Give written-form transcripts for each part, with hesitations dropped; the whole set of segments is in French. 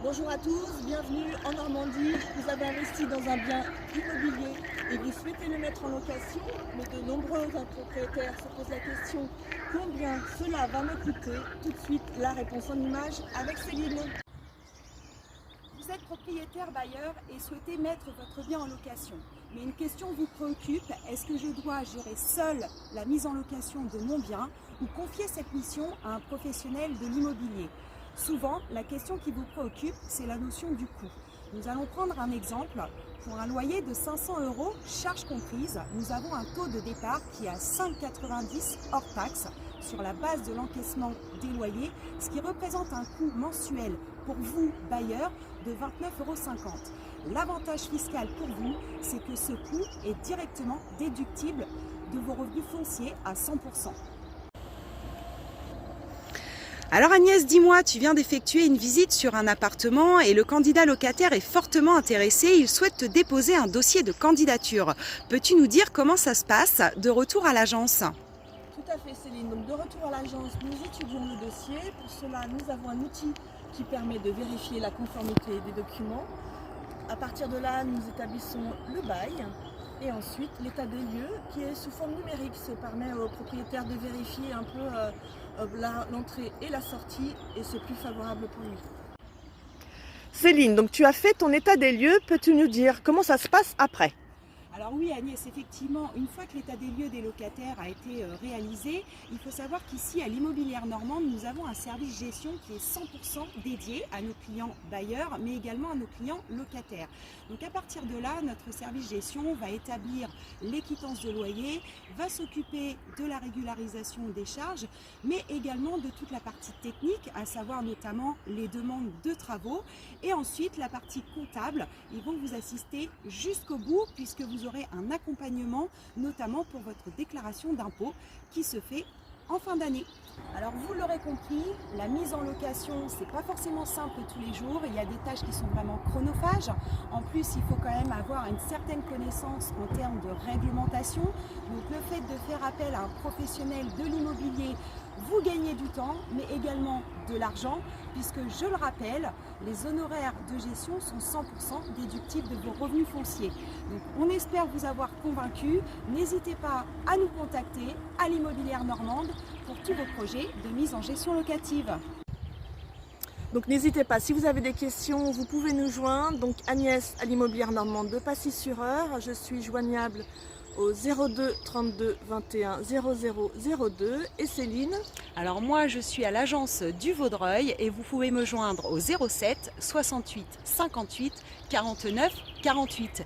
Bonjour à tous, bienvenue en Normandie. Vous avez investi dans un bien immobilier et vous souhaitez le mettre en location, mais de nombreux propriétaires se posent la question combien cela va me coûter? Tout de suite, la réponse en images avec Céline. Vous êtes propriétaire bailleur et souhaitez mettre votre bien en location. Mais une question vous préoccupe, est-ce que je dois gérer seul la mise en location de mon bien ou confier cette mission à un professionnel de l'immobilier? Souvent, la question qui vous préoccupe, c'est la notion du coût. Nous allons prendre un exemple. Pour un loyer de 500 €, charges comprises, nous avons un taux de départ qui est à 5,90 € hors taxe sur la base de l'encaissement des loyers, ce qui représente un coût mensuel pour vous, bailleurs, de 29,50 €. L'avantage fiscal pour vous, c'est que ce coût est directement déductible de vos revenus fonciers à 100%. Alors Agnès, dis-moi, tu viens d'effectuer une visite sur un appartement et le candidat locataire est fortement intéressé. Il souhaite te déposer un dossier de candidature. Peux-tu nous dire comment ça se passe de retour à l'agence? Tout à fait Céline, donc de retour à l'agence, nous étudions le dossier. Pour cela, nous avons un outil qui permet de vérifier la conformité des documents. À partir de là, nous établissons le bail et ensuite l'état des lieux qui est sous forme numérique. Ça permet aux propriétaires de vérifier un peu l'entrée et la sortie et c'est plus favorable pour lui. Céline, donc tu as fait ton état des lieux, peux-tu nous dire comment ça se passe après? Alors oui Agnès, effectivement, une fois que l'état des lieux des locataires a été réalisé, il faut savoir qu'ici à l'Immobilière Normande, nous avons un service gestion qui est 100% dédié à nos clients bailleurs, mais également à nos clients locataires. Donc à partir de là, notre service gestion va établir les quittances de loyer, va s'occuper de la régularisation des charges, mais également de toute la partie technique, à savoir notamment les demandes de travaux. Et ensuite, la partie comptable, ils vont vous assister jusqu'au bout puisque vous aurez un accompagnement, notamment pour votre déclaration d'impôt qui se fait en fin d'année. Alors vous l'aurez compris, la mise en location, c'est pas forcément simple tous les jours. Il y a des tâches qui sont vraiment chronophages. En plus, il faut quand même avoir une certaine connaissance en termes de réglementation. Donc le fait de faire appel à un professionnel de l'immobilier, vous gagnez du temps, mais également de l'argent, puisque je le rappelle, les honoraires de gestion sont 100% déductibles de vos revenus fonciers. Donc on espère vous avoir convaincu. N'hésitez pas à nous contacter à l'Immobilière Normande pour tous vos projets de mise en gestion locative. Donc n'hésitez pas, si vous avez des questions, vous pouvez nous joindre. Donc Agnès à l'Immobilière Normande de Passy-sur-Eure. Je suis joignable au 02 32 21 00 02 et Céline. Alors moi, je suis à l'agence du Vaudreuil et vous pouvez me joindre au 07 68 58 49 48.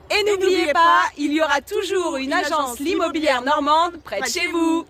Et n'oubliez pas, il y aura toujours une agence l'Immobilière Normande près de chez vous.